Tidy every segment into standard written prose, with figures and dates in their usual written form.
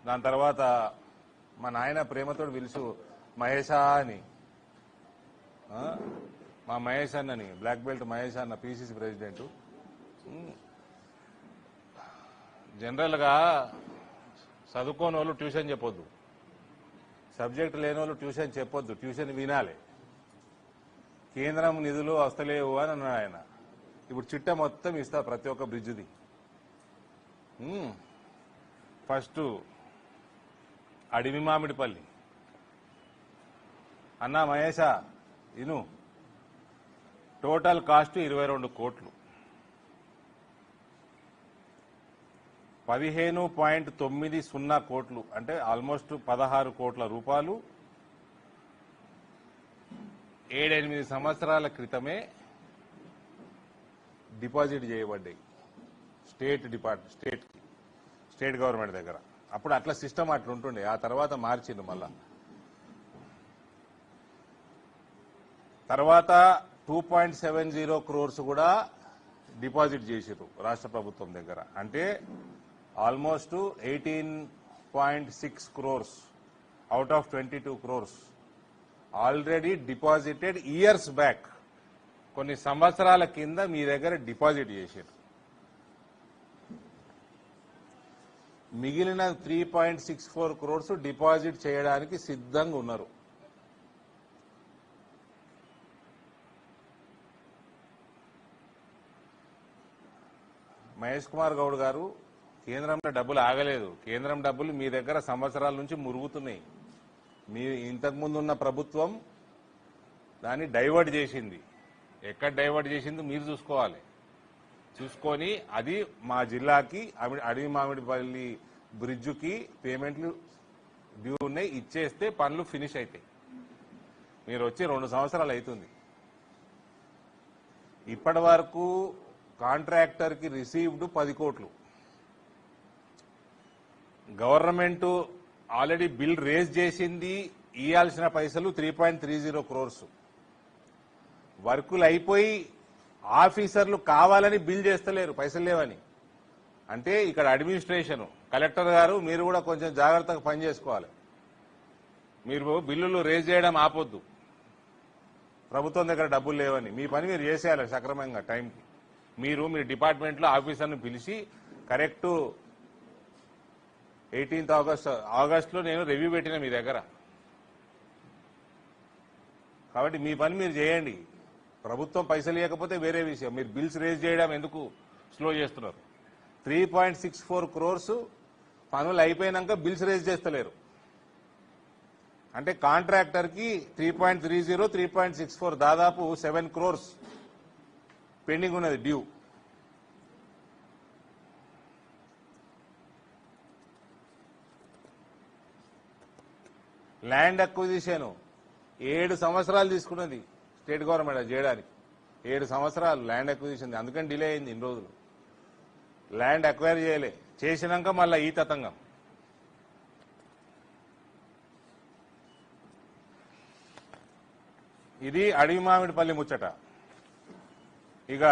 దాని తర్వాత మా నాయన ప్రేమతో పిలుచు మహేషా అని, మా మహేష్ అన్నని, బ్లాక్ బెల్ట్ మహేష్ అన్న, పిసిసి ప్రెసిడెంట్. జనరల్గా చదువుకోని వాళ్ళు ట్యూషన్ చెప్పొద్దు, సబ్జెక్ట్ లేని వాళ్ళు ట్యూషన్ చెప్పొద్దు, ట్యూషన్ వినాలి. కేంద్రం నిధులు వస్తలేవు అని అన్నాడు ఆయన. ఇప్పుడు చిట్ట మొత్తం ఇస్తా ప్రతి ఒక్క బ్రిడ్జ్ది. ఫస్ట్ అడవి మామిడిపల్లి అన్నా మహేషా ఇను, టోటల్ కాస్ట్ 22 కోట్లు, 15.90 కోట్లు, అంటే ఆల్మోస్ట్ 16 కోట్ల రూపాయలు 7-8 సంవత్సరాల క్రితమే డిపాజిట్ చేయబడ్డాయి స్టేట్ గవర్నమెంట్ దగ్గర. అప్పుడు అట్లా సిస్టమ్ అట్లా ఉంటుండే, ఆ తర్వాత మార్చిండు. మళ్ళా తర్వాత 2.70 crores కూడా డిపాజిట్ చేసిరు రాష్ట్ర ప్రభుత్వం దగ్గర. అంటే almost 18.6 crores out of 22 crores already deposited years back, కొన్ని సంవత్సరాల కింద మీ దగ్గర డిపాజిట్ చేశారు. మిగిలిన 3.64 crores డిపాజిట్ చేయడానికి సిద్ధంగా ఉన్నారు. మహేష్ కుమార్ గౌడ్ గారు, కేంద్రంలో డబ్బులు ఆగలేదు, కేంద్రం డబ్బులు మీ దగ్గర సంవత్సరాల నుంచి మురుగుతున్నాయి. మీ ఇంతకుముందు ఉన్న ప్రభుత్వం దాన్ని డైవర్ట్ చేసింది. ఎక్కడ డైవర్ట్ చేసిందో మీరు చూసుకోవాలి. చూసుకొని అది మా జిల్లాకి అడవి మామిడిపల్లి బ్రిడ్జ్కి పేమెంట్లు డ్యూ ఉన్నాయి, ఇచ్చేస్తే పనులు ఫినిష్ అవుతాయి. మీరు వచ్చి 2 సంవత్సరాలు అవుతుంది. ఇప్పటి వరకు కాంట్రాక్టర్కి రిసీవ్డ్ 10 కోట్లు. గవర్నమెంట్ ఆల్రెడీ బిల్ రేజ్ చేసింది, ఇవ్వాల్సిన పైసలు 3.30 crores. వర్కులు అయిపోయి ఆఫీసర్లు కావాలని బిల్ చేస్తలేరు, పైసలు లేవని. అంటే ఇక్కడ అడ్మినిస్ట్రేషన్, కలెక్టర్ గారు మీరు కూడా కొంచెం జాగ్రత్తగా పనిచేసుకోవాలి. మీరు బిల్లులు రేజ్ చేయడం ఆపొద్దు, ప్రభుత్వం దగ్గర డబ్బులు లేవని. మీ పని మీరు చేసేయాలి సక్రమంగా టైంకి. మీరు మీ డిపార్ట్మెంట్లో ఆఫీసర్ను పిలిచి కరెక్ట్ 18th ఆగస్టులో నేను రివ్యూ పెట్టిన మీ దగ్గర. కాబట్టి మీ పని మీరు చేయండి. ప్రభుత్వం పైసలు ఇవ్వకపోతే వేరే విషయం, మీరు బిల్స్ రేజ్ చేయడం ఎందుకు స్లో చేస్తున్నారు? 3.64 crores పనులు అయిపోయినాక బిల్స్ రేజ్ చేస్తలేరు. అంటే కాంట్రాక్టర్కి 3.30, 3.64 దాదాపు 7 crores పెండింగ్ ఉన్నది డ్యూ. ల్యాండ్ అక్విజిషన్ 7 సంవత్సరాలు తీసుకున్నది స్టేట్ గవర్నమెంట్ చేయడానికి. 7 సంవత్సరాలు ల్యాండ్ అక్విజిషన్, అందుకని డిలే అయింది. ఇన్ని రోజులు ల్యాండ్ అక్వైర్ చేయలే, చేసినాక మళ్ళీ ఈ తతంగం. ఇది అడవి మామిడిపల్లి ముచ్చట. ఇక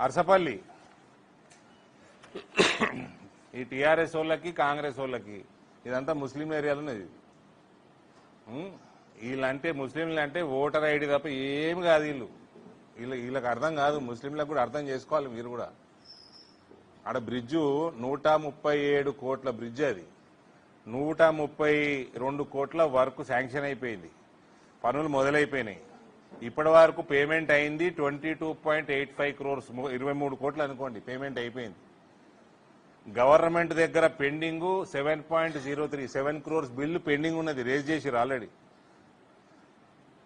అరసపల్లి, ఈ టీఆర్ఎస్ వాళ్ళకి కాంగ్రెస్ వాళ్ళకి ఇదంతా ముస్లిం ఏరియాలో ఉన్నది. వీళ్ళంటే ముస్లింలు అంటే ఓటర్ ఐడి తప్ప ఏమి కాదు. వీళ్ళకి అర్థం కాదు, ముస్లింలకు కూడా అర్థం చేసుకోవాలి మీరు కూడా. ఆడ బ్రిడ్జు 137 కోట్ల బ్రిడ్జ్, అది 132 కోట్ల వర్క్ శాంక్షన్ అయిపోయింది, పనులు మొదలైపోయినాయి. ఇప్పటి వరకు పేమెంట్ అయింది 22.85 crores, 23 కోట్లు అనుకోండి పేమెంట్ అయిపోయింది. గవర్నమెంట్ దగ్గర పెండింగ్ 7.07 crores బిల్లు పెండింగ్ ఉన్నది, రేజ్ చేసిరు ఆల్రెడీ.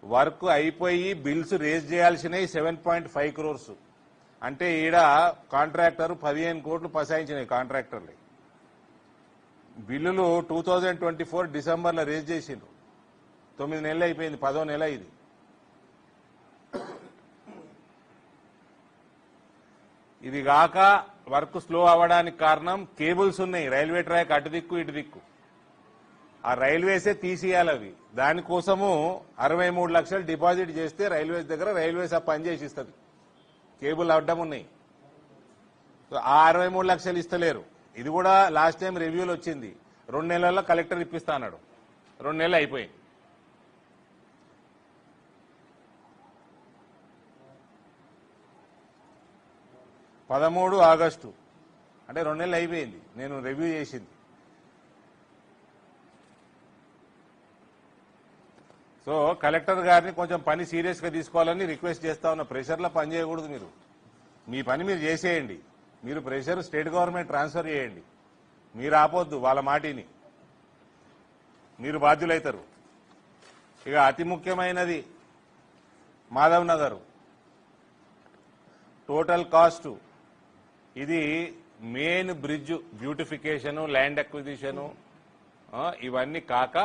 వర్క్ అయిపోయి బిల్స్ రేజ్ చేయాల్సినవి 7.5 crores. అంటే ఈడ కాంట్రాక్టర్ 15 కోట్లు పసాయించినాయి కాంట్రాక్టర్లు. బిల్లులు 2024 డిసెంబర్లో రేజ్ చేసిండ్రు, 9 నెలలు అయిపోయింది, 10వ నెల ఇది. ఇది కాక వర్క్ స్లో అవ్వడానికి కారణం కేబుల్స్ ఉన్నాయి, రైల్వే ట్రాక్ అటు దిక్కు ఇటు దిక్కు. ఆ రైల్వేసే తీసేయాలి అవి. దానికోసము 63 లక్షలు డిపాజిట్ చేస్తే రైల్వేస్ దగ్గర రైల్వేస్ ఆ పని చేసి ఇస్తుంది. కేబుల్ అడ్డం ఉన్నాయి, ఆ 63 లక్షలు ఇస్తలేరు. ఇది కూడా లాస్ట్ టైం రివ్యూలో వచ్చింది. 2 నెలల్లో కలెక్టర్ ఇప్పిస్తా అన్నాడు. 2 నెలలు అయిపోయింది. ఆగస్టు అంటే 2 నెలలు అయిపోయింది నేను రివ్యూ చేసింది. సో కలెక్టర్ గారిని కొంచెం పని సీరియస్ గా తీసుకోవాలని రిక్వెస్ట్ చేస్తా ఉన్నా. ప్రెషర్లో పని చేయకూడదు. మీరు మీ పని మీరు చేసేయండి. మీరు ప్రెషర్ స్టేట్ గవర్నమెంట్ ట్రాన్స్ఫర్ చేయండి. మీరు ఆపొద్దు వాళ్ళ మాటిని. మీరు బాధ్యులైతారు. ఇక అతి ముఖ్యమైనది మాధవ్ నగర్ టోటల్ కాస్ట్. ఇది main bridge beautification, land acquisition ఇవన్నీ కాక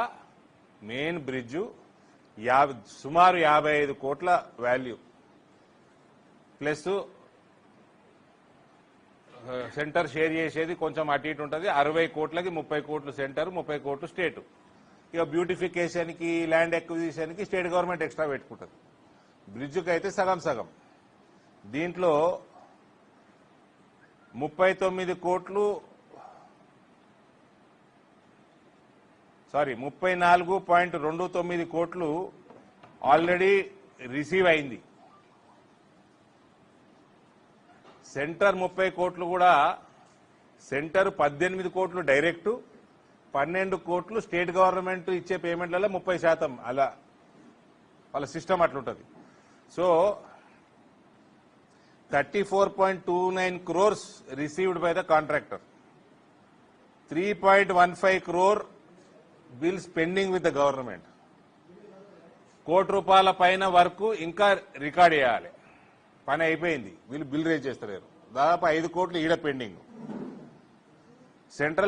మెయిన్ బ్రిడ్జ్ సుమారు 55 కోట్ల వాల్యూ ప్లస్ సెంటర్ షేర్ చేసేది కొంచెం అటు ఇటు ఉంటుంది. 60 కోట్లకి 30 కోట్లు సెంటర్, 30 కోట్లు స్టేట్. ఇక బ్యూటిఫికేషన్ కి ల్యాండ్ అక్విజిషన్ కి స్టేట్ గవర్నమెంట్ ఎక్స్ట్రా పెట్టుకుంటుంది. బ్రిడ్జ్కి అయితే సగం సగం. దీంట్లో 34.29 కోట్లు ఆల్రెడీ రిసీవ్ అయింది. సెంటర్ 30 కోట్లు కూడా. సెంటర్ 18 కోట్లు డైరెక్ట్, 12 కోట్లు స్టేట్ గవర్నమెంట్ ఇచ్చే పేమెంట్లలో 30%. అలా వాళ్ళ సిస్టమ్ అట్లుంటుంది. So 34.29 crores received by the contractor, 3.15 crore bills pending with the government. ₹1 పైన వరకు ఇంకా రికార్డ్ చేయాలి. పని అయిపోయింది, వీళ్ళు బిల్ రేజ్ చేస్తలేరు. దాదాపు 5 కోట్లు ఈడ పెండింగ్. సెంట్రల్